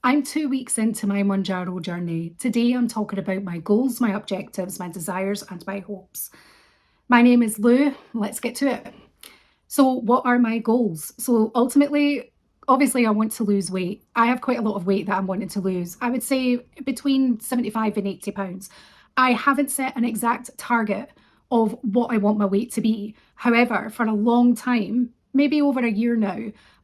I'm 2 weeks into my Mounjaro journey. Today I'm talking about my goals, my objectives, my desires, and my hopes. My name is Lou. Let's get to it. So, what are my goals? So, ultimately, obviously, I want to lose weight. I have quite a lot of weight that I'm wanting to lose. I would say between 75 and 80 pounds. I haven't set an exact target of what I want my weight to be. However, for a long time, maybe over a year now,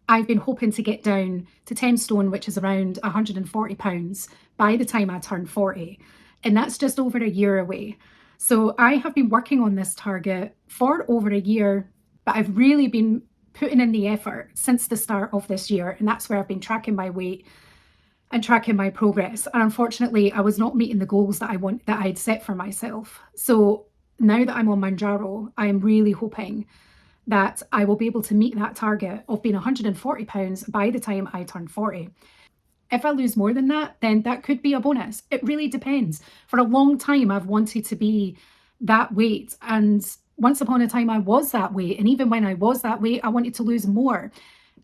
I've been hoping to get down to 10 stone, which is around 140 pounds, by the time I turn 40. And that's just over a year away. So I have been working on this target for over a year, but I've really been putting in the effort since the start of this year. And that's where I've been tracking my weight and tracking my progress. And unfortunately, I was not meeting the goals that I'd set for myself. So now that I'm on Mounjaro, I am really hoping that I will be able to meet that target of being 140 pounds by the time I turn 40. If I lose more than that, then that could be a bonus. It really depends. For a long time, I've wanted to be that weight. And once upon a time, I was that weight. And even when I was that weight, I wanted to lose more.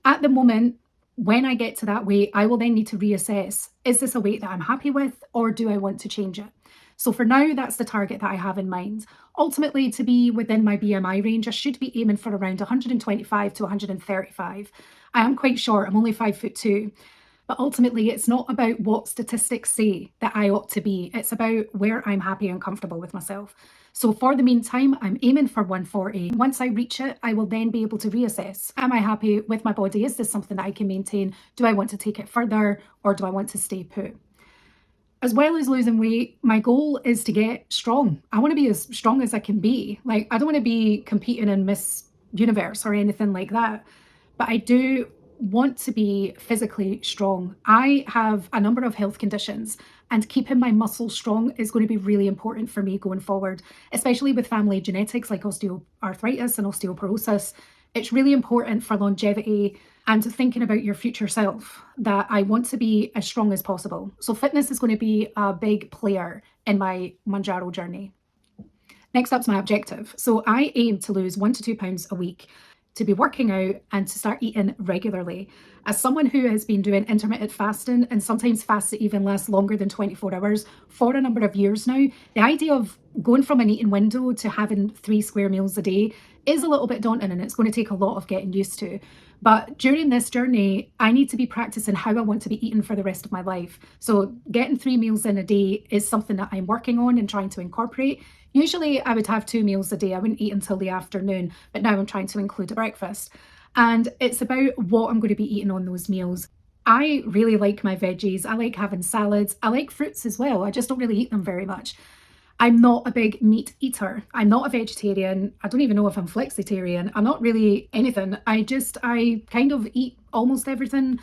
At the moment, when I get to that weight, I will then need to reassess, is this a weight that I'm happy with, or do I want to change it? So for now, that's the target that I have in mind. Ultimately, to be within my BMI range, I should be aiming for around 125 to 135. I am quite short. I'm only 5'2". But ultimately, it's not about what statistics say that I ought to be. It's about where I'm happy and comfortable with myself. So for the meantime, I'm aiming for 140. Once I reach it, I will then be able to reassess. Am I happy with my body? Is this something that I can maintain? Do I want to take it further, or do I want to stay put? As well as losing weight, my goal is to get strong. I want to be as strong as I can be. Like, I don't want to be competing in Miss Universe or anything like that. But I do want to be physically strong. I have a number of health conditions, and keeping my muscles strong is going to be really important for me going forward, especially with family genetics like osteoarthritis and osteoporosis. It's really important for longevity and thinking about your future self that I want to be as strong as possible. So fitness is going to be a big player in my Mounjaro journey. Next up's my objective. So I aim to lose 1 to 2 pounds a week, to be working out, and to start eating regularly. As someone who has been doing intermittent fasting, and sometimes fasts that even last longer than 24 hours for a number of years now, the idea of going from an eating window to having 3 square meals a day is a little bit daunting, and it's going to take a lot of getting used to. But during this journey, I need to be practicing how I want to be eating for the rest of my life. So getting 3 meals in a day is something that I'm working on and trying to incorporate. Usually I would have 2 meals a day. I wouldn't eat until the afternoon, but now I'm trying to include a breakfast. And it's about what I'm going to be eating on those meals. I really like my veggies. I like having salads. I like fruits as well. I just don't really eat them very much. I'm not a big meat eater. I'm not a vegetarian. I don't even know if I'm flexitarian. I'm not really anything. I kind of eat almost everything.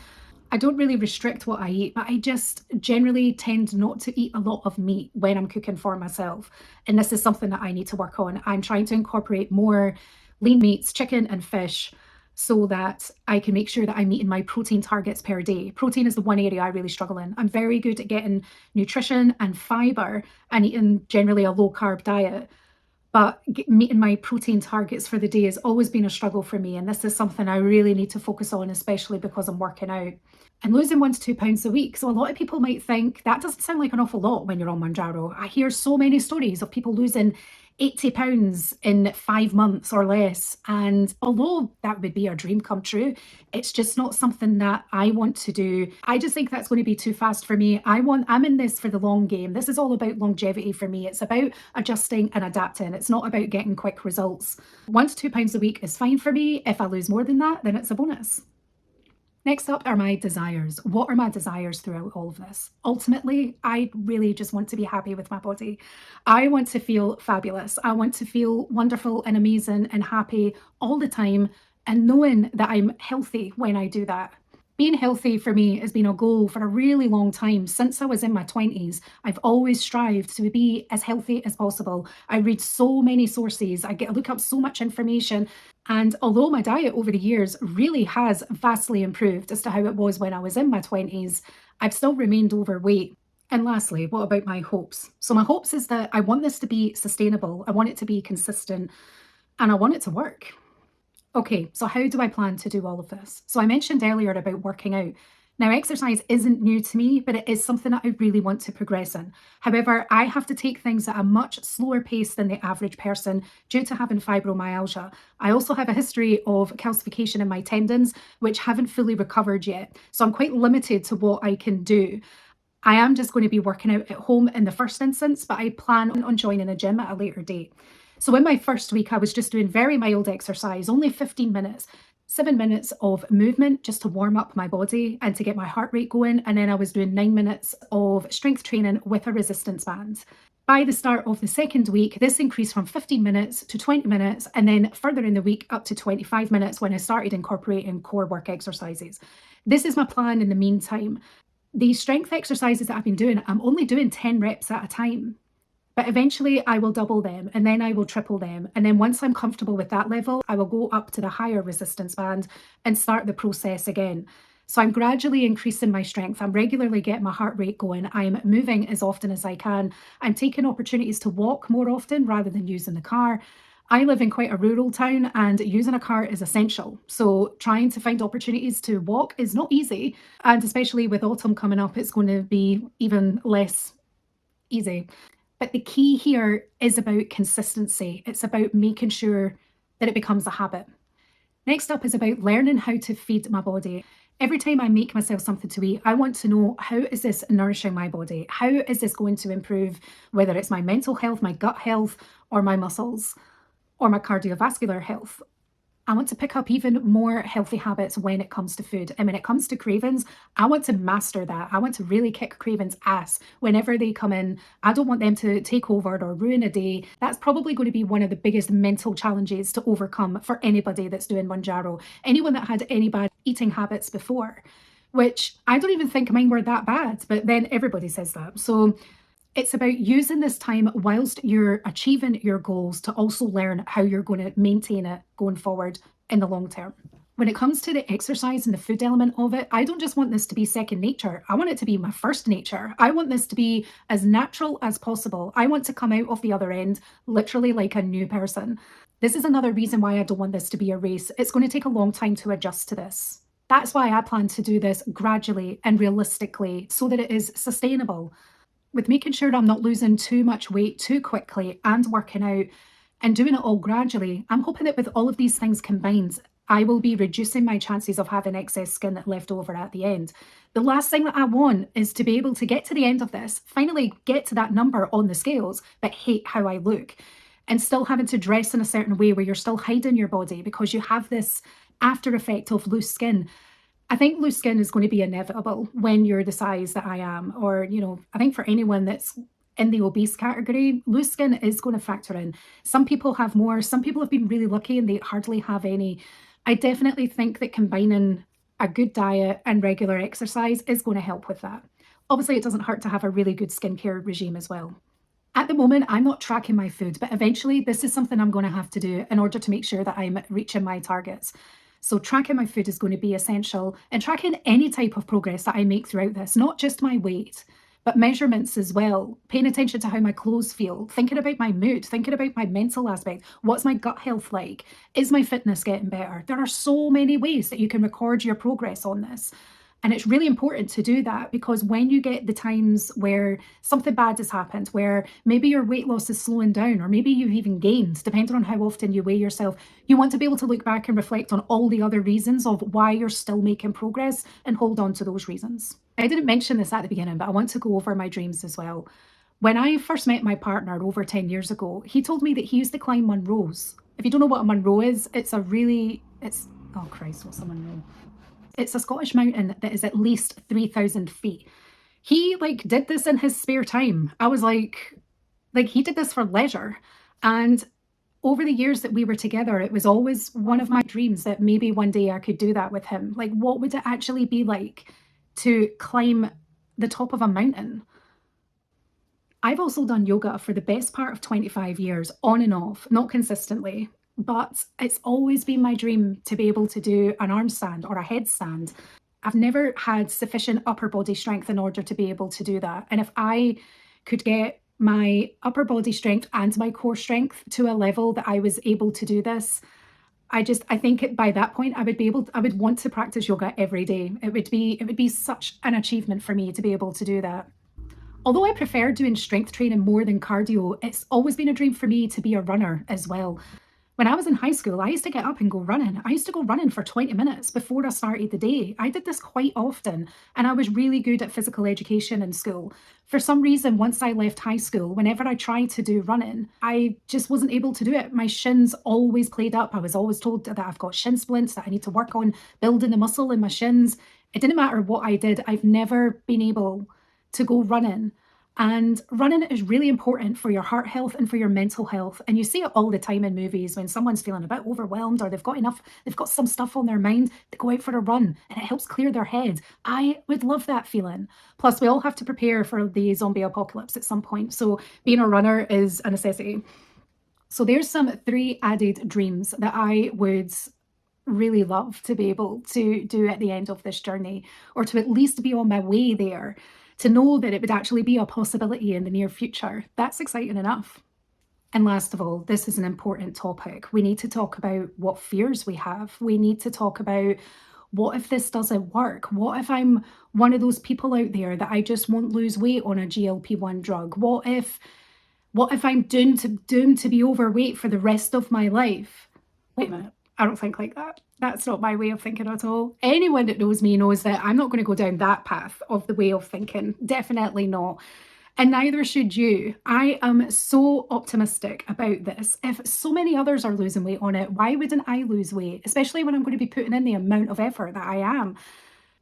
I don't really restrict what I eat, but I just generally tend not to eat a lot of meat when I'm cooking for myself. And this is something that I need to work on. I'm trying to incorporate more lean meats, chicken and fish, so that I can make sure that I'm meeting my protein targets per day. Protein is the one area I really struggle in. I'm very good at getting nutrition and fiber and eating generally a low carb diet. But meeting my protein targets for the day has always been a struggle for me. And this is something I really need to focus on, especially because I'm working out. And losing 1 to 2 pounds a week. So a lot of people might think that doesn't sound like an awful lot when you're on Mounjaro. I hear so many stories of people losing 80 pounds in 5 months or less. And although that would be a dream come true, it's just not something that I want to do. I just think that's going to be too fast for me. I'm in this for the long game. This is all about longevity for me. It's about adjusting and adapting. It's not about getting quick results. 1 to 2 pounds a week is fine for me. If I lose more than that, then it's a bonus. Next up are my desires. What are my desires throughout all of this? Ultimately, I really just want to be happy with my body. I want to feel fabulous. I want to feel wonderful and amazing and happy all the time, and knowing that I'm healthy when I do that. Being healthy for me has been a goal for a really long time. Since I was in my 20s, I've always strived to be as healthy as possible. I read so many sources, I look up so much information. And although my diet over the years really has vastly improved as to how it was when I was in my 20s, I've still remained overweight. And lastly, what about my hopes? So my hopes is that I want this to be sustainable. I want it to be consistent, and I want it to work. Okay, so how do I plan to do all of this? So I mentioned earlier about working out. Now, exercise isn't new to me, but it is something that I really want to progress in. However, I have to take things at a much slower pace than the average person due to having fibromyalgia. I also have a history of calcification in my tendons, which haven't fully recovered yet. So I'm quite limited to what I can do. I am just going to be working out at home in the first instance, but I plan on joining a gym at a later date. So in my first week, I was just doing very mild exercise, only 15 minutes, 7 minutes of movement just to warm up my body and to get my heart rate going. And then I was doing 9 minutes of strength training with a resistance band. By the start of the second week, this increased from 15 minutes to 20 minutes, and then further in the week up to 25 minutes when I started incorporating core work exercises. This is my plan in the meantime. These strength exercises that I've been doing, I'm only doing 10 reps at a time. But eventually I will double them and then I will triple them. And then once I'm comfortable with that level, I will go up to the higher resistance band and start the process again. So I'm gradually increasing my strength. I'm regularly getting my heart rate going. I'm moving as often as I can. I'm taking opportunities to walk more often rather than using the car. I live in quite a rural town and using a car is essential. So trying to find opportunities to walk is not easy. And especially with autumn coming up, it's going to be even less easy. But the key here is about consistency. It's about making sure that it becomes a habit. Next up is about learning how to feed my body. Every time I make myself something to eat, I want to know, how is this nourishing my body? How is this going to improve, whether it's my mental health, my gut health, or my muscles, or my cardiovascular health? I want to pick up even more healthy habits when it comes to food. And when it comes to cravings, I want to master that. I want to really kick cravings' ass whenever they come in. I don't want them to take over or ruin a day. That's probably going to be one of the biggest mental challenges to overcome for anybody that's doing Mounjaro. Anyone that had any bad eating habits before, which I don't even think mine were that bad, but then everybody says that. So it's about using this time whilst you're achieving your goals to also learn how you're going to maintain it going forward in the long term. When it comes to the exercise and the food element of it, I don't just want this to be second nature. I want it to be my first nature. I want this to be as natural as possible. I want to come out of the other end literally like a new person. This is another reason why I don't want this to be a race. It's going to take a long time to adjust to this. That's why I plan to do this gradually and realistically so that it is sustainable, with making sure I'm not losing too much weight too quickly and working out and doing it all gradually. I'm hoping that with all of these things combined, I will be reducing my chances of having excess skin left over at the end. The last thing that I want is to be able to get to the end of this, finally get to that number on the scales, but hate how I look, and still having to dress in a certain way where you're still hiding your body because you have this after effect of loose skin. I think loose skin is going to be inevitable when you're the size that I am, or, I think for anyone that's in the obese category, loose skin is going to factor in. Some people have more, some people have been really lucky and they hardly have any. I definitely think that combining a good diet and regular exercise is going to help with that. Obviously, it doesn't hurt to have a really good skincare regime as well. At the moment, I'm not tracking my food, but eventually this is something I'm going to have to do in order to make sure that I'm reaching my targets. So tracking my food is going to be essential, and tracking any type of progress that I make throughout this, not just my weight, but measurements as well, paying attention to how my clothes feel, thinking about my mood, thinking about my mental aspect. What's my gut health like? Is my fitness getting better? There are so many ways that you can record your progress on this. And it's really important to do that, because when you get the times where something bad has happened, where maybe your weight loss is slowing down, or maybe you've even gained, depending on how often you weigh yourself, you want to be able to look back and reflect on all the other reasons of why you're still making progress and hold on to those reasons. I didn't mention this at the beginning, but I want to go over my dreams as well. When I first met my partner over 10 years ago, he told me that he used to climb Munros. If you don't know what a Munro is, oh Christ, what's a Munro? It's a Scottish mountain that is at least 3,000 feet. He did this in his spare time. I was like he did this for leisure. And over the years that we were together, it was always one of my dreams that maybe one day I could do that with him. What would it actually be like to climb the top of a mountain? I've also done yoga for the best part of 25 years, on and off, not consistently. But it's always been my dream to be able to do an arm stand or a headstand. I've never had sufficient upper body strength in order to be able to do that. And if I could get my upper body strength and my core strength to a level that I was able to do this, I think by that point I would want to practice yoga every day. It would be such an achievement for me to be able to do that. Although I prefer doing strength training more than cardio, it's always been a dream for me to be a runner as well. When I was in high school, I used to get up and go running. I used to go running for 20 minutes before I started the day. I did this quite often, and I was really good at physical education in school. For some reason, once I left high school, whenever I tried to do running, I just wasn't able to do it. My shins always played up. I was always told that I've got shin splints, that I need to work on building the muscle in my shins. It didn't matter what I did, I've never been able to go running. And running is really important for your heart health and for your mental health. And you see it all the time in movies when someone's feeling a bit overwhelmed or they've got some stuff on their mind, they go out for a run and it helps clear their head. I would love that feeling. Plus, we all have to prepare for the zombie apocalypse at some point. So being a runner is a necessity. So there's some 3 added dreams that I would really love to be able to do at the end of this journey, or to at least be on my way there, to know that it would actually be a possibility in the near future. That's exciting enough. And last of all, this is an important topic. We need to talk about what fears we have. We need to talk about, what if this doesn't work? What if I'm one of those people out there that I just won't lose weight on a GLP-1 drug? What if I'm doomed to be overweight for the rest of my life? Wait a minute. I don't think like that. That's not my way of thinking at all. Anyone that knows me knows that I'm not going to go down that path of the way of thinking. Definitely not. And neither should you. I am so optimistic about this. If so many others are losing weight on it, why wouldn't I lose weight? Especially when I'm going to be putting in the amount of effort that I am.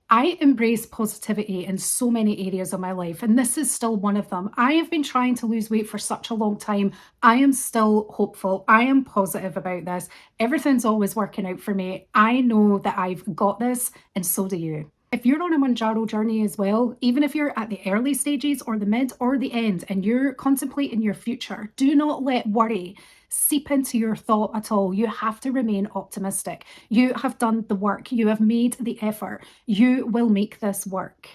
I embrace positivity in so many areas of my life, and this is still one of them. I have been trying to lose weight for such a long time. I am still hopeful. I am positive about this. Everything's always working out for me. I know that I've got this, and so do you. If you're on a Mounjaro journey as well, even if you're at the early stages or the mid or the end and you're contemplating your future, do not let worry seep into your thought at all. You have to remain optimistic. You have done the work. You have made the effort. You will make this work.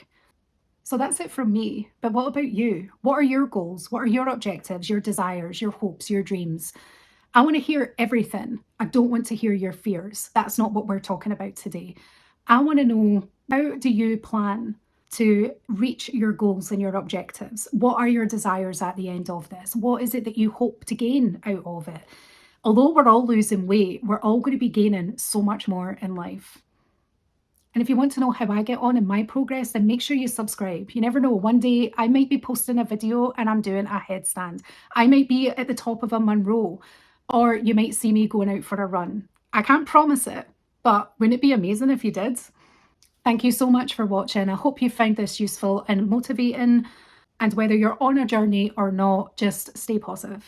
So that's it from me. But what about you? What are your goals? What are your objectives, your desires, your hopes, your dreams? I want to hear everything. I don't want to hear your fears. That's not what we're talking about today. I want to know, how do you plan to reach your goals and your objectives? What are your desires at the end of this? What is it that you hope to gain out of it? Although we're all losing weight, we're all going to be gaining so much more in life. And if you want to know how I get on in my progress, then make sure you subscribe. You never know, one day I might be posting a video and I'm doing a headstand. I might be at the top of a Monroe, or you might see me going out for a run. I can't promise it, but wouldn't it be amazing if you did? Thank you so much for watching. I hope you found this useful and motivating. And whether you're on a journey or not, just stay positive.